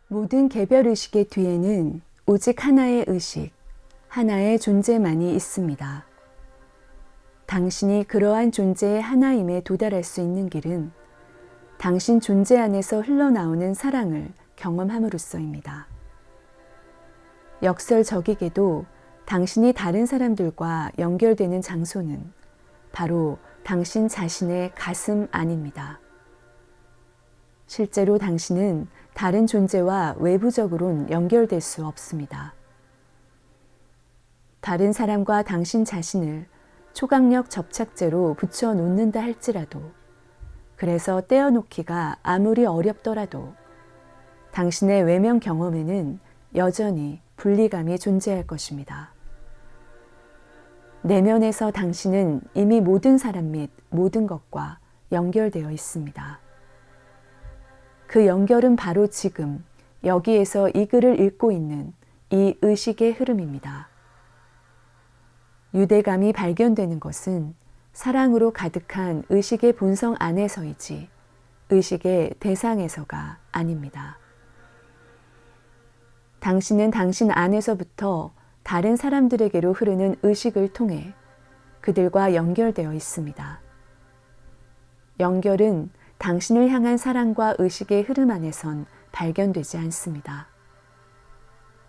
모든 개별의식의 뒤에는 오직 하나의 의식, 하나의 존재만이 있습니다. 당신이 그러한 존재의 하나임에 도달할 수 있는 길은 당신 존재 안에서 흘러나오는 사랑을 경험함으로써입니다. 역설적이게도 당신이 다른 사람들과 연결되는 장소는 바로 당신 자신의 가슴 안입니다. 실제로 당신은 다른 존재와 외부적으론 연결될 수 없습니다. 다른 사람과 당신 자신을 초강력 접착제로 붙여 놓는다 할지라도, 그래서 떼어놓기가 아무리 어렵더라도 당신의 외면 경험에는 여전히 분리감이 존재할 것입니다. 내면에서 당신은 이미 모든 사람 및 모든 것과 연결되어 있습니다. 그 연결은 바로 지금 여기에서 이 글을 읽고 있는 이 의식의 흐름입니다. 유대감이 발견되는 것은 사랑으로 가득한 의식의 본성 안에서이지 의식의 대상에서가 아닙니다. 당신은 당신 안에서부터 다른 사람들에게로 흐르는 의식을 통해 그들과 연결되어 있습니다. 연결은 당신을 향한 사랑과 의식의 흐름 안에선 발견되지 않습니다.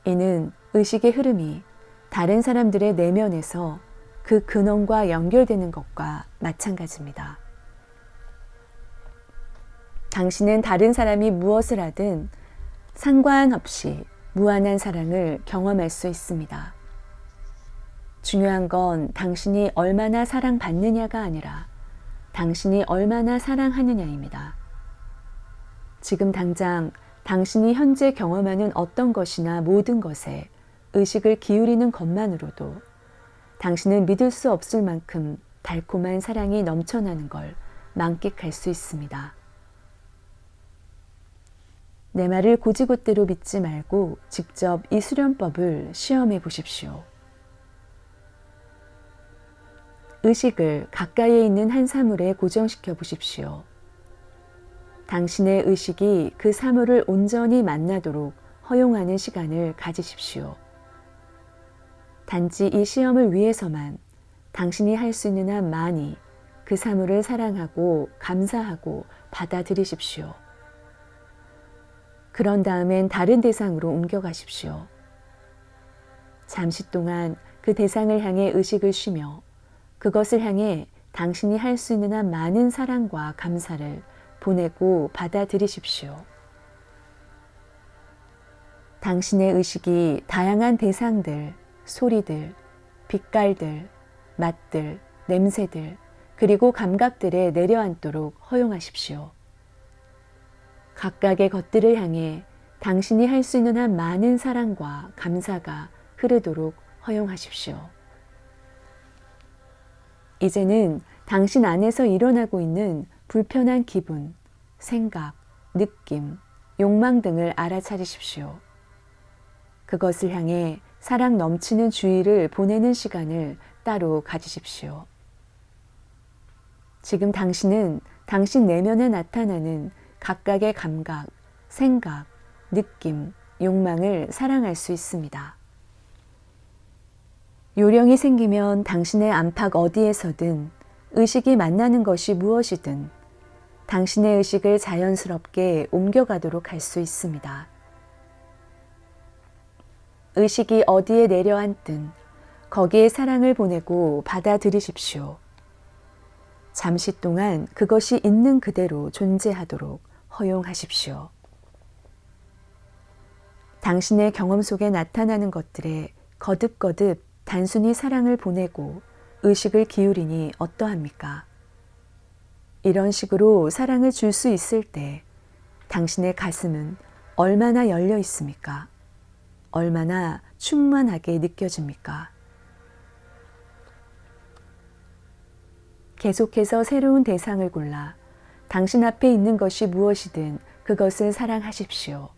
이는 의식의 흐름이 다른 사람들의 내면에서 그 근원과 연결되는 것과 마찬가지입니다. 당신은 다른 사람이 무엇을 하든 상관없이 무한한 사랑을 경험할 수 있습니다. 중요한 건 당신이 얼마나 사랑받느냐가 아니라 당신이 얼마나 사랑하느냐입니다. 지금 당장 당신이 현재 경험하는 어떤 것이나 모든 것에 의식을 기울이는 것만으로도 당신은 믿을 수 없을 만큼 달콤한 사랑이 넘쳐나는 걸 만끽할 수 있습니다. 내 말을 곧이곧대로 믿지 말고 직접 이 수련법을 시험해 보십시오. 의식을 가까이에 있는 한 사물에 고정시켜 보십시오. 당신의 의식이 그 사물을 온전히 만나도록 허용하는 시간을 가지십시오. 단지 이 시험을 위해서만 당신이 할 수 있는 한 많이 그 사물을 사랑하고 감사하고 받아들이십시오. 그런 다음엔 다른 대상으로 옮겨가십시오. 잠시 동안 그 대상을 향해 의식을 쉬며 그것을 향해 당신이 할 수 있는 한 많은 사랑과 감사를 보내고 받아들이십시오. 당신의 의식이 다양한 대상들, 소리들, 빛깔들, 맛들, 냄새들, 그리고 감각들에 내려앉도록 허용하십시오. 각각의 것들을 향해 당신이 할 수 있는 한 많은 사랑과 감사가 흐르도록 허용하십시오. 이제는 당신 안에서 일어나고 있는 불편한 기분, 생각, 느낌, 욕망 등을 알아차리십시오. 그것을 향해 사랑 넘치는 주의를 보내는 시간을 따로 가지십시오. 지금 당신은 당신 내면에 나타나는 각각의 감각, 생각, 느낌, 욕망을 사랑할 수 있습니다. 요령이 생기면 당신의 안팎 어디에서든 의식이 만나는 것이 무엇이든 당신의 의식을 자연스럽게 옮겨가도록 할 수 있습니다. 의식이 어디에 내려앉든 거기에 사랑을 보내고 받아들이십시오. 잠시 동안 그것이 있는 그대로 존재하도록 허용하십시오. 당신의 경험 속에 나타나는 것들에 거듭거듭 단순히 사랑을 보내고 의식을 기울이니 어떠합니까? 이런 식으로 사랑을 줄 수 있을 때 당신의 가슴은 얼마나 열려 있습니까? 얼마나 충만하게 느껴집니까? 계속해서 새로운 대상을 골라 당신 앞에 있는 것이 무엇이든 그것을 사랑하십시오.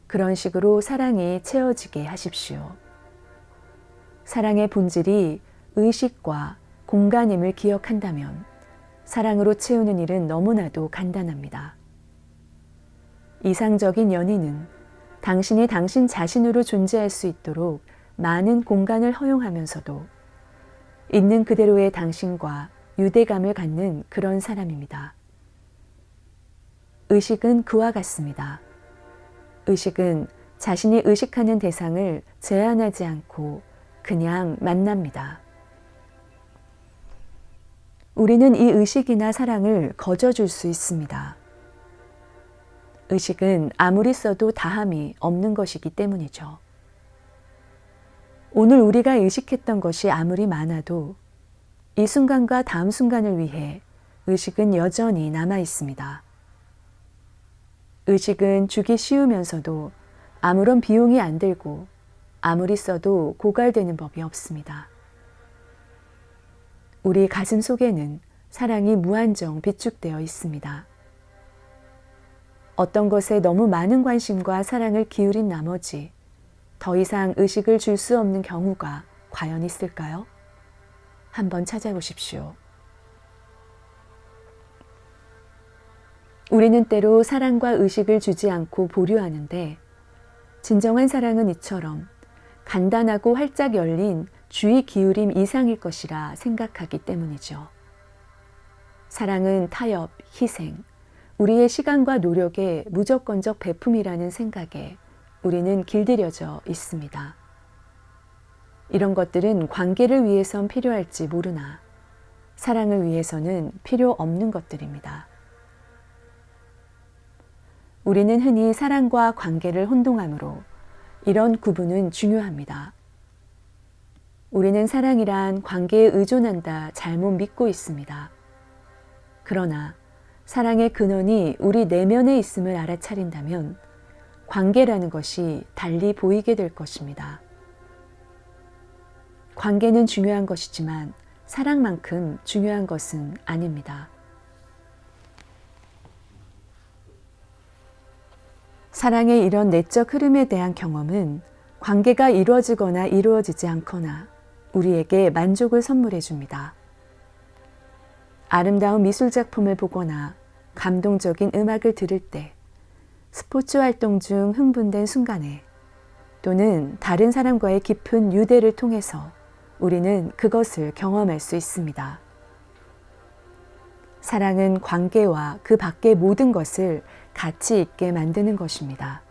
그런 식으로 사랑이 채워지게 하십시오. 사랑의 본질이 의식과 공간임을 기억한다면 사랑으로 채우는 일은 너무나도 간단합니다. 이상적인 연인은 당신이 당신 자신으로 존재할 수 있도록 많은 공간을 허용하면서도 있는 그대로의 당신과 유대감을 갖는 그런 사람입니다. 의식은 그와 같습니다. 의식은 자신이 의식하는 대상을 제한하지 않고 그냥 만납니다. 우리는 이 의식이나 사랑을 거저줄 수 있습니다. 의식은 아무리 써도 다함이 없는 것이기 때문이죠. 오늘 우리가 의식했던 것이 아무리 많아도 이 순간과 다음 순간을 위해 의식은 여전히 남아 있습니다. 의식은 주기 쉬우면서도 아무런 비용이 안 들고 아무리 써도 고갈되는 법이 없습니다. 우리 가슴 속에는 사랑이 무한정 비축되어 있습니다. 어떤 것에 너무 많은 관심과 사랑을 기울인 나머지 더 이상 의식을 줄 수 없는 경우가 과연 있을까요? 한번 찾아보십시오. 우리는 때로 사랑과 의식을 주지 않고 보류하는데 진정한 사랑은 이처럼 간단하고 활짝 열린 주의 기울임 이상일 것이라 생각하기 때문이죠. 사랑은 타협, 희생, 우리의 시간과 노력의 무조건적 베품이라는 생각에 우리는 길들여져 있습니다. 이런 것들은 관계를 위해선 필요할지 모르나 사랑을 위해서는 필요 없는 것들입니다. 우리는 흔히 사랑과 관계를 혼동하므로 이런 구분은 중요합니다. 우리는 사랑이란 관계에 의존한다 잘못 믿고 있습니다. 그러나 사랑의 근원이 우리 내면에 있음을 알아차린다면 관계라는 것이 달리 보이게 될 것입니다. 관계는 중요한 것이지만 사랑만큼 중요한 것은 아닙니다. 사랑의 이런 내적 흐름에 대한 경험은 관계가 이루어지거나 이루어지지 않거나 우리에게 만족을 선물해 줍니다. 아름다운 미술 작품을 보거나 감동적인 음악을 들을 때, 스포츠 활동 중 흥분된 순간에, 또는 다른 사람과의 깊은 유대를 통해서 우리는 그것을 경험할 수 있습니다. 사랑은 관계와 그 밖의 모든 것을 가치 있게 만드는 것입니다.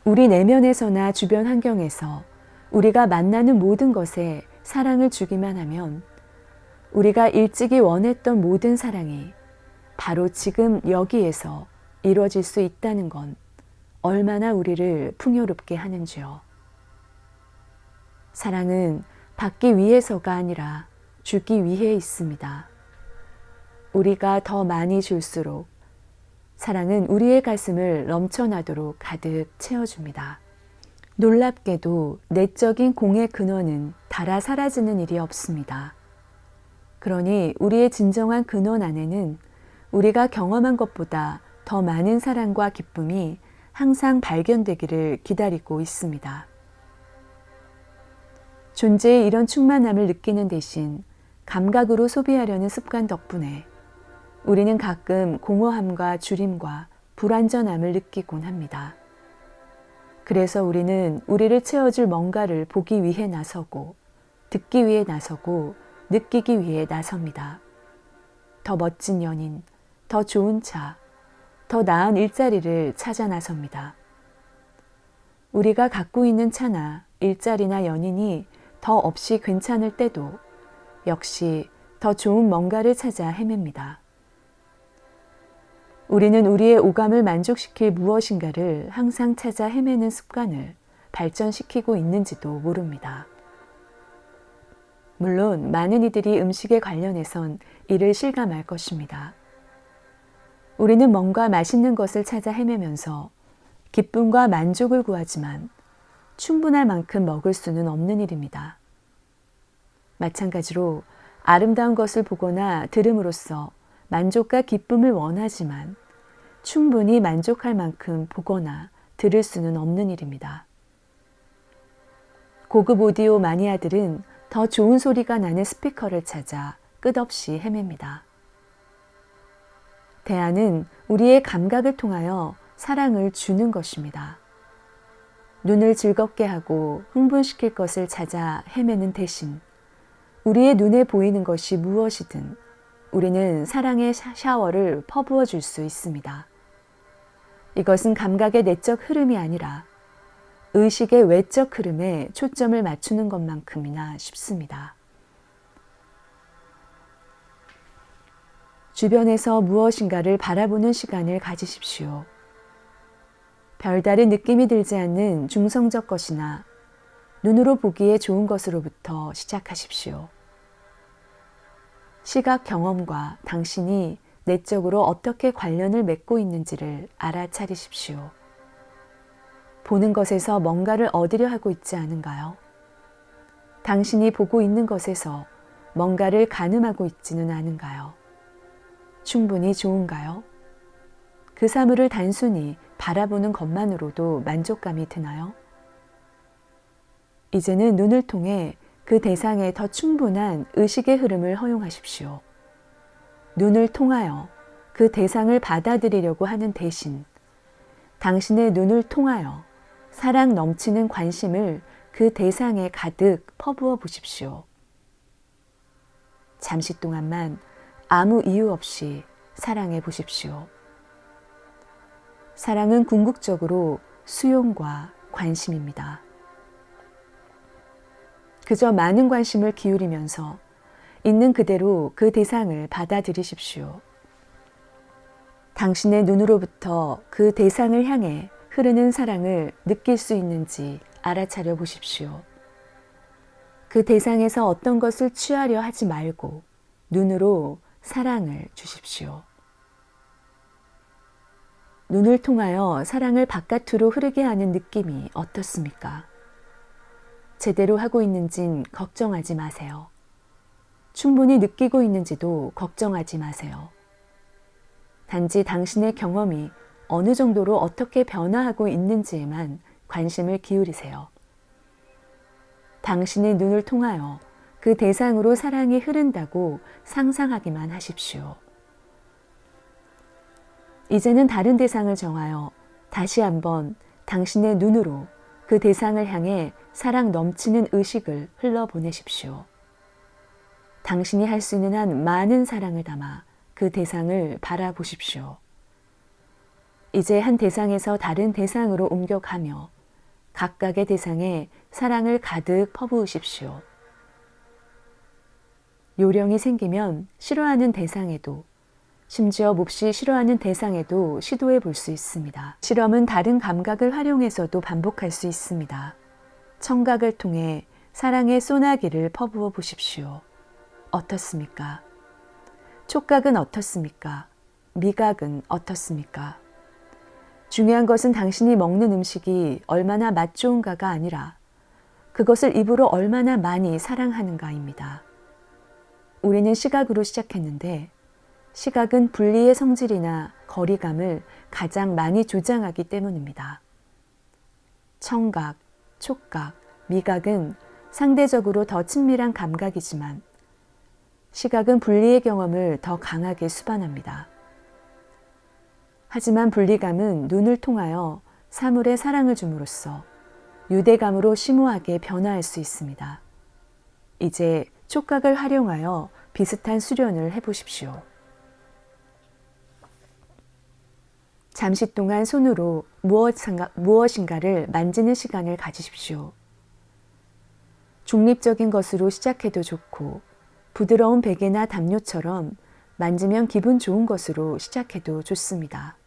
우리 내면에서나 주변 환경에서 우리가 만나는 모든 것에 사랑을 주기만 하면 우리가 일찍이 원했던 모든 사랑이 바로 지금 여기에서 이루어질 수 있다는 건 얼마나 우리를 풍요롭게 하는지요. 사랑은 받기 위해서가 아니라 주기 위해 있습니다. 우리가 더 많이 줄수록 사랑은 우리의 가슴을 넘쳐나도록 가득 채워줍니다. 놀랍게도 내적인 공의 근원은 닳아 사라지는 일이 없습니다. 그러니 우리의 진정한 근원 안에는 우리가 경험한 것보다 더 많은 사랑과 기쁨이 항상 발견되기를 기다리고 있습니다. 존재의 이런 충만함을 느끼는 대신 감각으로 소비하려는 습관 덕분에 우리는 가끔 공허함과 주림과 불완전함을 느끼곤 합니다. 그래서 우리는 우리를 채워줄 뭔가를 보기 위해 나서고, 듣기 위해 나서고, 느끼기 위해 나섭니다. 더 멋진 연인, 더 좋은 차, 더 나은 일자리를 찾아 나섭니다. 우리가 갖고 있는 차나 일자리나 연인이 더 없이 괜찮을 때도 역시 더 좋은 뭔가를 찾아 헤맵니다. 우리는 우리의 오감을 만족시킬 무엇인가를 항상 찾아 헤매는 습관을 발전시키고 있는지도 모릅니다. 물론 많은 이들이 음식에 관련해선 이를 실감할 것입니다. 우리는 뭔가 맛있는 것을 찾아 헤매면서 기쁨과 만족을 구하지만 충분할 만큼 먹을 수는 없는 일입니다. 마찬가지로 아름다운 것을 보거나 들음으로써 만족과 기쁨을 원하지만 충분히 만족할 만큼 보거나 들을 수는 없는 일입니다. 고급 오디오 마니아들은 더 좋은 소리가 나는 스피커를 찾아 끝없이 헤맵니다. 대안은 우리의 감각을 통하여 사랑을 주는 것입니다. 눈을 즐겁게 하고 흥분시킬 것을 찾아 헤매는 대신 우리의 눈에 보이는 것이 무엇이든 우리는 사랑의 샤워를 퍼부어 줄 수 있습니다. 이것은 감각의 내적 흐름이 아니라 의식의 외적 흐름에 초점을 맞추는 것만큼이나 쉽습니다. 주변에서 무엇인가를 바라보는 시간을 가지십시오. 별다른 느낌이 들지 않는 중성적 것이나 눈으로 보기에 좋은 것으로부터 시작하십시오. 시각 경험과 당신이 내적으로 어떻게 관련을 맺고 있는지를 알아차리십시오. 보는 것에서 뭔가를 얻으려 하고 있지 않은가요? 당신이 보고 있는 것에서 뭔가를 가늠하고 있지는 않은가요? 충분히 좋은가요? 그 사물을 단순히 바라보는 것만으로도 만족감이 드나요? 이제는 눈을 통해 그 대상에 더 충분한 의식의 흐름을 허용하십시오. 눈을 통하여 그 대상을 받아들이려고 하는 대신 당신의 눈을 통하여 사랑 넘치는 관심을 그 대상에 가득 퍼부어 보십시오. 잠시 동안만 아무 이유 없이 사랑해 보십시오. 사랑은 궁극적으로 수용과 관심입니다. 그저 많은 관심을 기울이면서 있는 그대로 그 대상을 받아들이십시오. 당신의 눈으로부터 그 대상을 향해 흐르는 사랑을 느낄 수 있는지 알아차려 보십시오. 그 대상에서 어떤 것을 취하려 하지 말고 눈으로 사랑을 주십시오. 눈을 통하여 사랑을 바깥으로 흐르게 하는 느낌이 어떻습니까? 제대로 하고 있는진 걱정하지 마세요. 충분히 느끼고 있는지도 걱정하지 마세요. 단지 당신의 경험이 어느 정도로 어떻게 변화하고 있는지에만 관심을 기울이세요. 당신의 눈을 통하여 그 대상으로 사랑이 흐른다고 상상하기만 하십시오. 이제는 다른 대상을 정하여 다시 한번 당신의 눈으로 그 대상을 향해 사랑 넘치는 의식을 흘러보내십시오. 당신이 할 수 있는 한 많은 사랑을 담아 그 대상을 바라보십시오. 이제 한 대상에서 다른 대상으로 옮겨가며 각각의 대상에 사랑을 가득 퍼부으십시오. 요령이 생기면 싫어하는 대상에도 심지어 몹시 싫어하는 대상에도 시도해 볼 수 있습니다. 실험은 다른 감각을 활용해서도 반복할 수 있습니다. 청각을 통해 사랑의 소나기를 퍼부어 보십시오. 어떻습니까? 촉각은 어떻습니까? 미각은 어떻습니까? 중요한 것은 당신이 먹는 음식이 얼마나 맛 좋은가가 아니라 그것을 입으로 얼마나 많이 사랑하는가입니다. 우리는 시각으로 시작했는데 시각은 분리의 성질이나 거리감을 가장 많이 조장하기 때문입니다. 청각, 촉각, 미각은 상대적으로 더 친밀한 감각이지만 시각은 분리의 경험을 더 강하게 수반합니다. 하지만 분리감은 눈을 통하여 사물에 사랑을 줌으로써 유대감으로 심오하게 변화할 수 있습니다. 이제 촉각을 활용하여 비슷한 수련을 해보십시오. 잠시 동안 손으로 무엇인가를 만지는 시간을 가지십시오. 중립적인 것으로 시작해도 좋고 부드러운 베개나 담요처럼 만지면 기분 좋은 것으로 시작해도 좋습니다.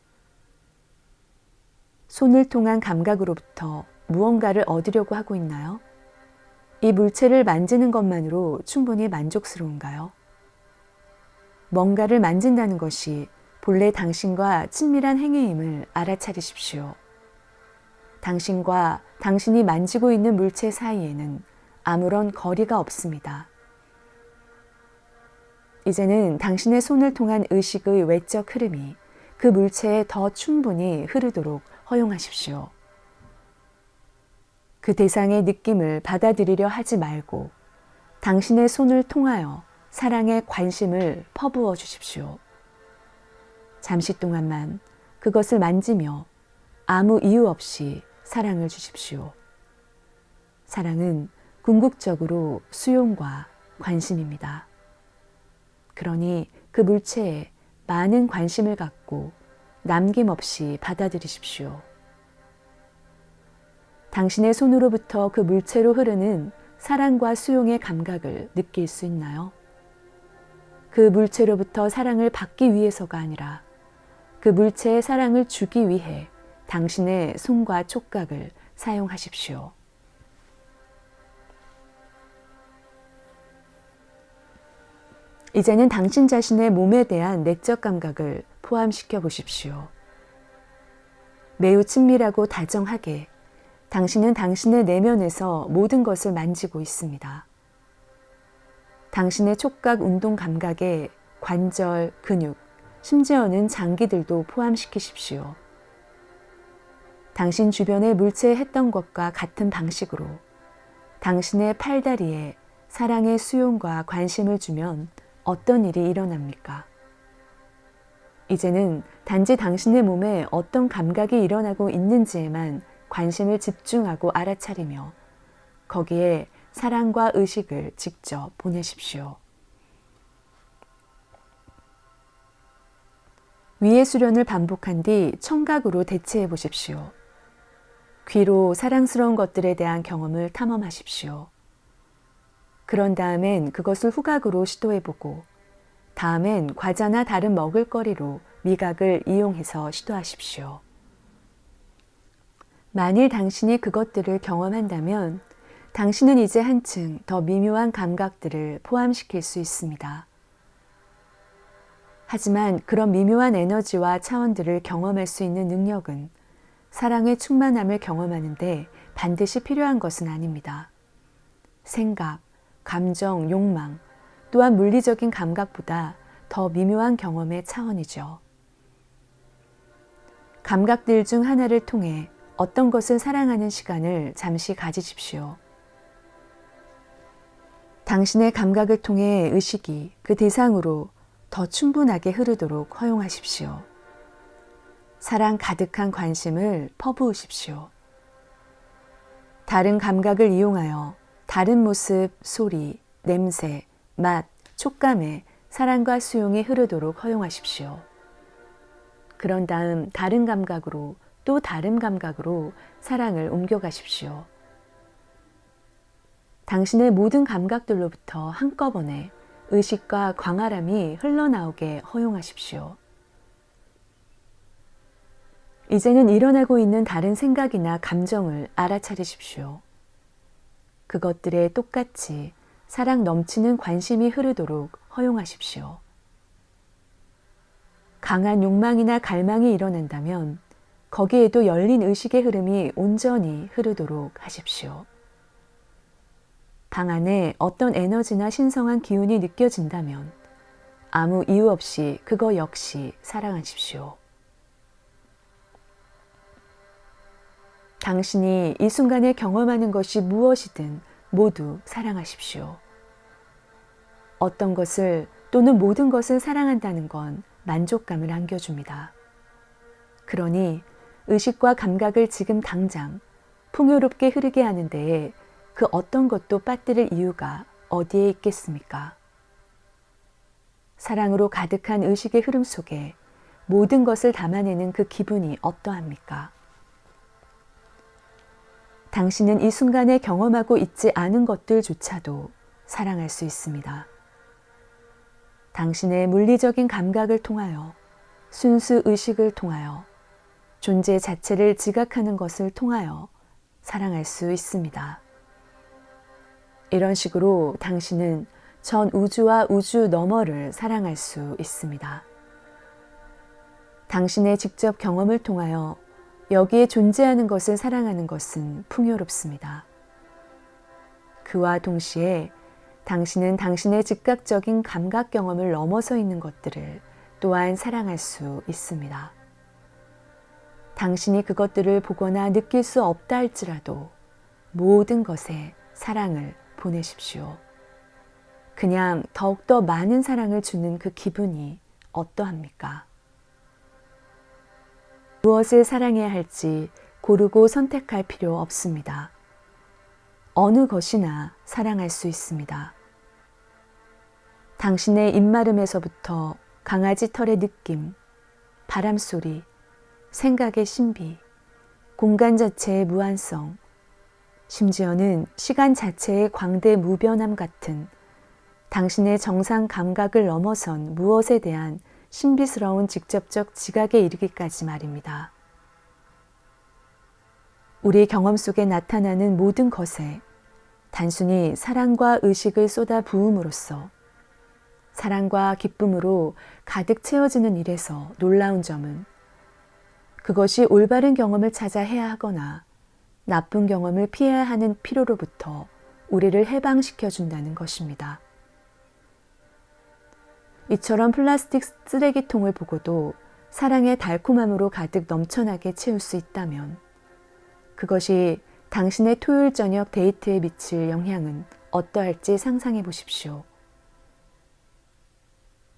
손을 통한 감각으로부터 무언가를 얻으려고 하고 있나요? 이 물체를 만지는 것만으로 충분히 만족스러운가요? 뭔가를 만진다는 것이 본래 당신과 친밀한 행위임을 알아차리십시오. 당신과 당신이 만지고 있는 물체 사이에는 아무런 거리가 없습니다. 이제는 당신의 손을 통한 의식의 외적 흐름이 그 물체에 더 충분히 흐르도록 허용하십시오. 그 대상의 느낌을 받아들이려 하지 말고 당신의 손을 통하여 사랑의 관심을 퍼부어 주십시오. 잠시 동안만 그것을 만지며 아무 이유 없이 사랑을 주십시오. 사랑은 궁극적으로 수용과 관심입니다. 그러니 그 물체에 많은 관심을 갖고 남김없이 받아들이십시오. 당신의 손으로부터 그 물체로 흐르는 사랑과 수용의 감각을 느낄 수 있나요? 그 물체로부터 사랑을 받기 위해서가 아니라 그 물체의 사랑을 주기 위해 당신의 손과 촉각을 사용하십시오. 이제는 당신 자신의 몸에 대한 내적 감각을 포함시켜 보십시오. 매우 친밀하고 다정하게 당신은 당신의 내면에서 모든 것을 만지고 있습니다. 당신의 촉각 운동 감각에 관절, 근육, 심지어는 장기들도 포함시키십시오. 당신 주변의 물체에 했던 것과 같은 방식으로 당신의 팔다리에 사랑의 수용과 관심을 주면 어떤 일이 일어납니까? 이제는 단지 당신의 몸에 어떤 감각이 일어나고 있는지에만 관심을 집중하고 알아차리며 거기에 사랑과 의식을 직접 보내십시오. 위의 수련을 반복한 뒤 청각으로 대체해 보십시오. 귀로 사랑스러운 것들에 대한 경험을 탐험하십시오. 그런 다음엔 그것을 후각으로 시도해보고 다음엔 과자나 다른 먹을거리로 미각을 이용해서 시도하십시오. 만일 당신이 그것들을 경험한다면 당신은 이제 한층 더 미묘한 감각들을 포함시킬 수 있습니다. 하지만 그런 미묘한 에너지와 차원들을 경험할 수 있는 능력은 사랑의 충만함을 경험하는데 반드시 필요한 것은 아닙니다. 생각, 감정, 욕망, 또한 물리적인 감각보다 더 미묘한 경험의 차원이죠. 감각들 중 하나를 통해 어떤 것을 사랑하는 시간을 잠시 가지십시오. 당신의 감각을 통해 의식이 그 대상으로 더 충분하게 흐르도록 허용하십시오. 사랑 가득한 관심을 퍼부으십시오. 다른 감각을 이용하여 다른 모습, 소리, 냄새, 맛, 촉감에 사랑과 수용이 흐르도록 허용하십시오. 그런 다음 다른 감각으로 또 다른 감각으로 사랑을 옮겨가십시오. 당신의 모든 감각들로부터 한꺼번에 의식과 광활함이 흘러나오게 허용하십시오. 이제는 일어나고 있는 다른 생각이나 감정을 알아차리십시오. 그것들에 똑같이 사랑 넘치는 관심이 흐르도록 허용하십시오. 강한 욕망이나 갈망이 일어난다면 거기에도 열린 의식의 흐름이 온전히 흐르도록 하십시오. 방 안에 어떤 에너지나 신성한 기운이 느껴진다면 아무 이유 없이 그거 역시 사랑하십시오. 당신이 이 순간에 경험하는 것이 무엇이든 모두 사랑하십시오. 어떤 것을 또는 모든 것을 사랑한다는 건 만족감을 안겨줍니다. 그러니 의식과 감각을 지금 당장 풍요롭게 흐르게 하는 데에 그 어떤 것도 빠뜨릴 이유가 어디에 있겠습니까? 사랑으로 가득한 의식의 흐름 속에 모든 것을 담아내는 그 기분이 어떠합니까? 당신은 이 순간에 경험하고 있지 않은 것들조차도 사랑할 수 있습니다. 당신의 물리적인 감각을 통하여, 순수 의식을 통하여, 존재 자체를 지각하는 것을 통하여 사랑할 수 있습니다. 이런 식으로 당신은 전 우주와 우주 너머를 사랑할 수 있습니다. 당신의 직접 경험을 통하여 여기에 존재하는 것을 사랑하는 것은 풍요롭습니다. 그와 동시에 당신은 당신의 즉각적인 감각 경험을 넘어서 있는 것들을 또한 사랑할 수 있습니다. 당신이 그것들을 보거나 느낄 수 없다 할지라도 모든 것에 사랑을 보내십시오. 그냥 더욱더 많은 사랑을 주는 그 기분이 어떠합니까? 무엇을 사랑해야 할지 고르고 선택할 필요 없습니다. 어느 것이나 사랑할 수 있습니다. 당신의 입마름에서부터 강아지 털의 느낌, 바람소리, 생각의 신비, 공간 자체의 무한성, 심지어는 시간 자체의 광대무변함 같은 당신의 정상 감각을 넘어선 무엇에 대한 신비스러운 직접적 지각에 이르기까지 말입니다. 우리 경험 속에 나타나는 모든 것에 단순히 사랑과 의식을 쏟아 부음으로써 사랑과 기쁨으로 가득 채워지는 일에서 놀라운 점은 그것이 올바른 경험을 찾아 해야 하거나 나쁜 경험을 피해야 하는 피로로부터 우리를 해방시켜 준다는 것입니다. 이처럼 플라스틱 쓰레기통을 보고도 사랑의 달콤함으로 가득 넘쳐나게 채울 수 있다면 그것이 당신의 토요일 저녁 데이트에 미칠 영향은 어떠할지 상상해 보십시오.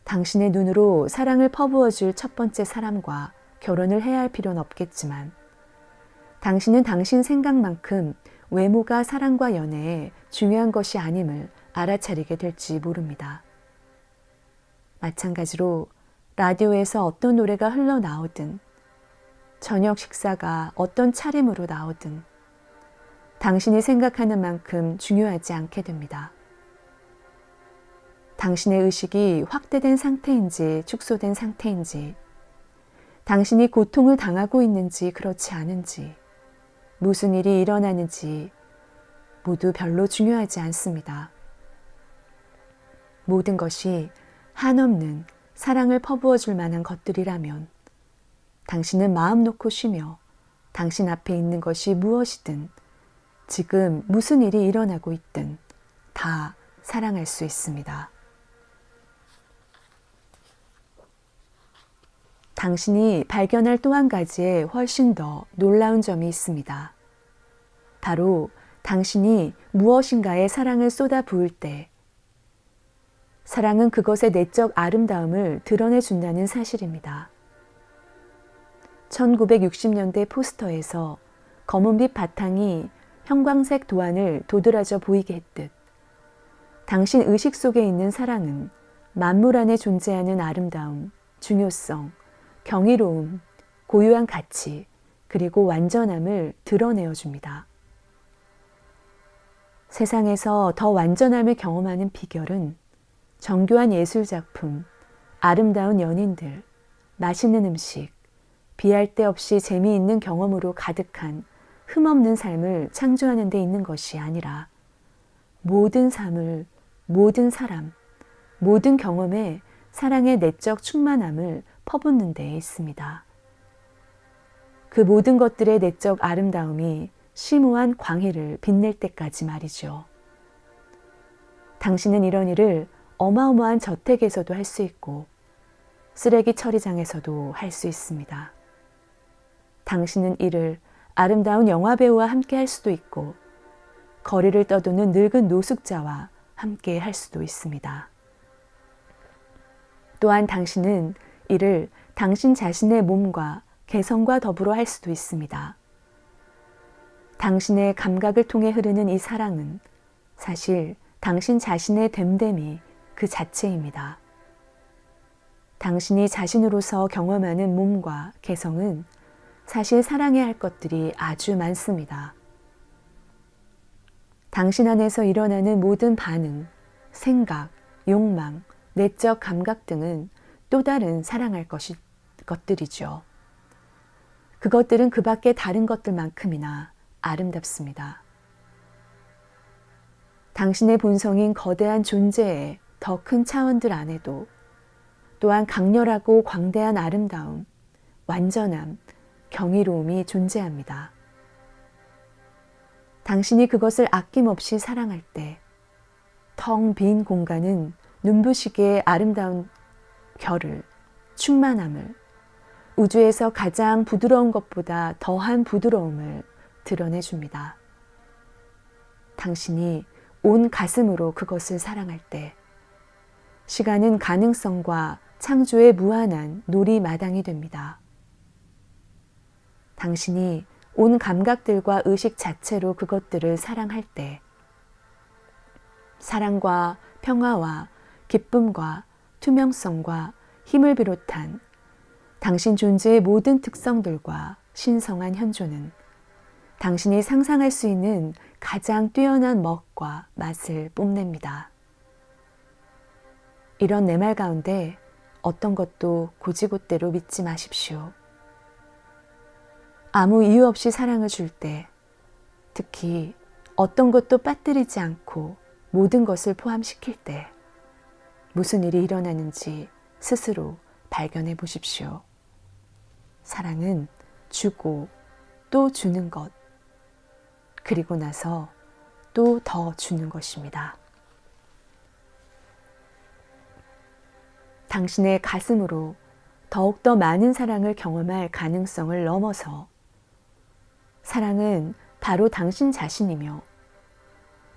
당신의 눈으로 사랑을 퍼부어 줄 첫 번째 사람과 결혼을 해야 할 필요는 없겠지만 당신은 당신 생각만큼 외모가 사랑과 연애에 중요한 것이 아님을 알아차리게 될지 모릅니다. 마찬가지로 라디오에서 어떤 노래가 흘러나오든 저녁 식사가 어떤 차림으로 나오든 당신이 생각하는 만큼 중요하지 않게 됩니다. 당신의 의식이 확대된 상태인지 축소된 상태인지 당신이 고통을 당하고 있는지 그렇지 않은지 무슨 일이 일어나는지 모두 별로 중요하지 않습니다. 모든 것이 한없는 사랑을 퍼부어 줄 만한 것들이라면 당신은 마음 놓고 쉬며 당신 앞에 있는 것이 무엇이든 지금 무슨 일이 일어나고 있든 다 사랑할 수 있습니다. 당신이 발견할 또 한 가지의 훨씬 더 놀라운 점이 있습니다. 바로 당신이 무엇인가에 사랑을 쏟아 부을 때 사랑은 그것의 내적 아름다움을 드러내준다는 사실입니다. 1960년대 포스터에서 검은빛 바탕이 형광색 도안을 도드라져 보이게 했듯 당신 의식 속에 있는 사랑은 만물 안에 존재하는 아름다움, 중요성, 경이로움, 고유한 가치, 그리고 완전함을 드러내어 줍니다. 세상에서 더 완전함을 경험하는 비결은 정교한 예술작품, 아름다운 연인들, 맛있는 음식, 비할 데 없이 재미있는 경험으로 가득한 흠없는 삶을 창조하는 데 있는 것이 아니라 모든 삶을, 모든 사람, 모든 경험에 사랑의 내적 충만함을 퍼붓는 데에 있습니다. 그 모든 것들의 내적 아름다움이 심오한 광해를 빛낼 때까지 말이죠. 당신은 이런 일을 어마어마한 저택에서도 할 수 있고 쓰레기 처리장에서도 할 수 있습니다. 당신은 이를 아름다운 영화배우와 함께 할 수도 있고 거리를 떠도는 늙은 노숙자와 함께 할 수도 있습니다. 또한 당신은 이를 당신 자신의 몸과 개성과 더불어 할 수도 있습니다. 당신의 감각을 통해 흐르는 이 사랑은 사실 당신 자신의 됨됨이 그 자체입니다. 당신이 자신으로서 경험하는 몸과 개성은 사실 사랑해야 할 것들이 아주 많습니다. 당신 안에서 일어나는 모든 반응, 생각, 욕망, 내적 감각 등은 또 다른 사랑할 것들이죠. 그것들은 그 밖의 다른 것들만큼이나 아름답습니다. 당신의 본성인 거대한 존재의 더 큰 차원들 안에도 또한 강렬하고 광대한 아름다움, 완전함, 경이로움이 존재합니다. 당신이 그것을 아낌없이 사랑할 때 텅 빈 공간은 눈부시게 아름다운 결을, 충만함을, 우주에서 가장 부드러운 것보다 더한 부드러움을 드러내줍니다. 당신이 온 가슴으로 그것을 사랑할 때 시간은 가능성과 창조의 무한한 놀이마당이 됩니다. 당신이 온 감각들과 의식 자체로 그것들을 사랑할 때 사랑과 평화와 기쁨과 투명성과 힘을 비롯한 당신 존재의 모든 특성들과 신성한 현존은 당신이 상상할 수 있는 가장 뛰어난 먹과 맛을 뽐냅니다. 이런 내 말 가운데 어떤 것도 곧이곧대로 믿지 마십시오. 아무 이유 없이 사랑을 줄 때, 특히 어떤 것도 빠뜨리지 않고 모든 것을 포함시킬 때 무슨 일이 일어나는지 스스로 발견해 보십시오. 사랑은 주고 또 주는 것, 그리고 나서 또 더 주는 것입니다. 당신의 가슴으로 더욱더 많은 사랑을 경험할 가능성을 넘어서 사랑은 바로 당신 자신이며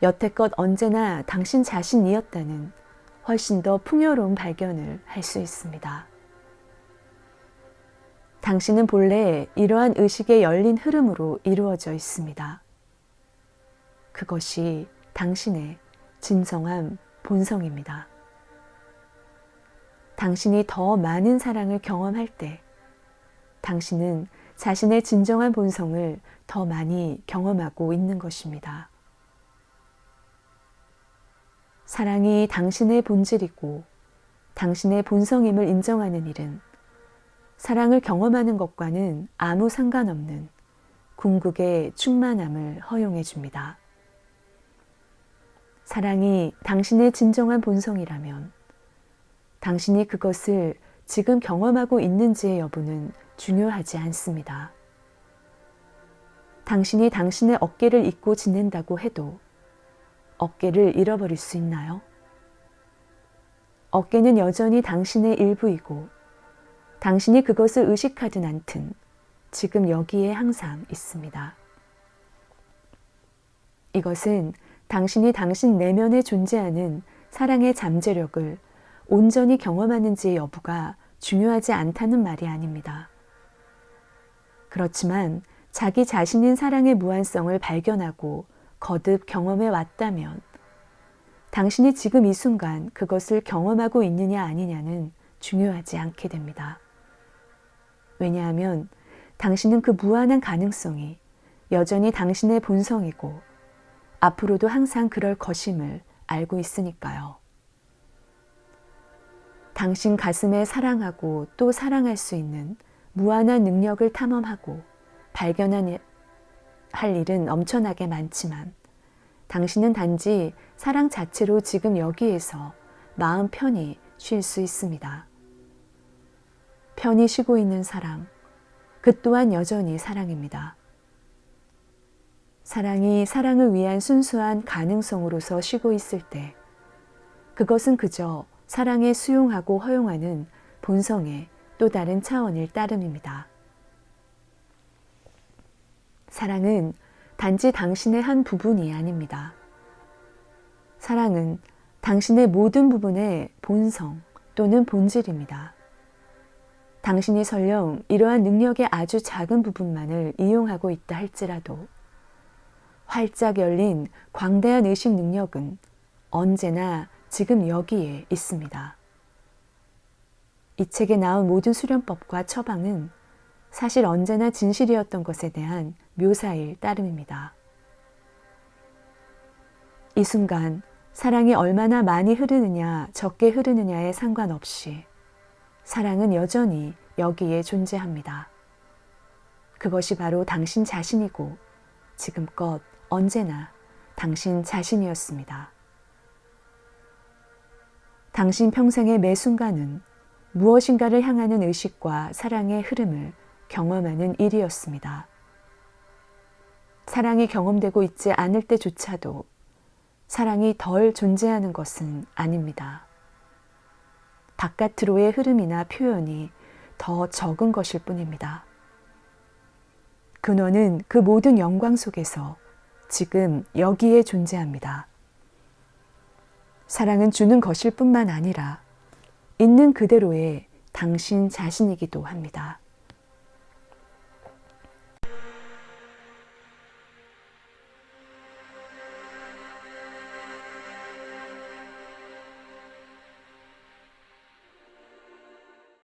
여태껏 언제나 당신 자신이었다는 훨씬 더 풍요로운 발견을 할 수 있습니다. 당신은 본래 이러한 의식의 열린 흐름으로 이루어져 있습니다. 그것이 당신의 진정한 본성입니다. 당신이 더 많은 사랑을 경험할 때 당신은 자신의 진정한 본성을 더 많이 경험하고 있는 것입니다. 사랑이 당신의 본질이고 당신의 본성임을 인정하는 일은 사랑을 경험하는 것과는 아무 상관없는 궁극의 충만함을 허용해 줍니다. 사랑이 당신의 진정한 본성이라면 당신이 그것을 지금 경험하고 있는지의 여부는 중요하지 않습니다. 당신이 당신의 어깨를 잊고 지낸다고 해도 어깨를 잃어버릴 수 있나요? 어깨는 여전히 당신의 일부이고 당신이 그것을 의식하든 않든 지금 여기에 항상 있습니다. 이것은 당신이 당신 내면에 존재하는 사랑의 잠재력을 온전히 경험하는지의 여부가 중요하지 않다는 말이 아닙니다. 그렇지만 자기 자신인 사랑의 무한성을 발견하고 거듭 경험해 왔다면 당신이 지금 이 순간 그것을 경험하고 있느냐 아니냐는 중요하지 않게 됩니다. 왜냐하면 당신은 그 무한한 가능성이 여전히 당신의 본성이고 앞으로도 항상 그럴 것임을 알고 있으니까요. 당신 가슴에 사랑하고 또 사랑할 수 있는 무한한 능력을 탐험하고 발견할 일은 엄청나게 많지만 당신은 단지 사랑 자체로 지금 여기에서 마음 편히 쉴 수 있습니다. 편히 쉬고 있는 사랑, 그 또한 여전히 사랑입니다. 사랑이 사랑을 위한 순수한 가능성으로서 쉬고 있을 때 그것은 그저 사랑에 수용하고 허용하는 본성의 또 다른 차원일 따름입니다. 사랑은 단지 당신의 한 부분이 아닙니다. 사랑은 당신의 모든 부분의 본성 또는 본질입니다. 당신이 설령 이러한 능력의 아주 작은 부분만을 이용하고 있다 할지라도 활짝 열린 광대한 의식 능력은 언제나 지금 여기에 있습니다. 이 책에 나온 모든 수련법과 처방은 사실 언제나 진실이었던 것에 대한 묘사일 따름입니다. 이 순간 사랑이 얼마나 많이 흐르느냐 적게 흐르느냐에 상관없이 사랑은 여전히 여기에 존재합니다. 그것이 바로 당신 자신이고 지금껏 언제나 당신 자신이었습니다. 당신 평생의 매 순간은 무엇인가를 향하는 의식과 사랑의 흐름을 경험하는 일이었습니다. 사랑이 경험되고 있지 않을 때조차도 사랑이 덜 존재하는 것은 아닙니다. 바깥으로의 흐름이나 표현이 더 적은 것일 뿐입니다. 근원은 그 모든 영광 속에서 지금 여기에 존재합니다. 사랑은 주는 것일 뿐만 아니라 있는 그대로의 당신 자신이기도 합니다.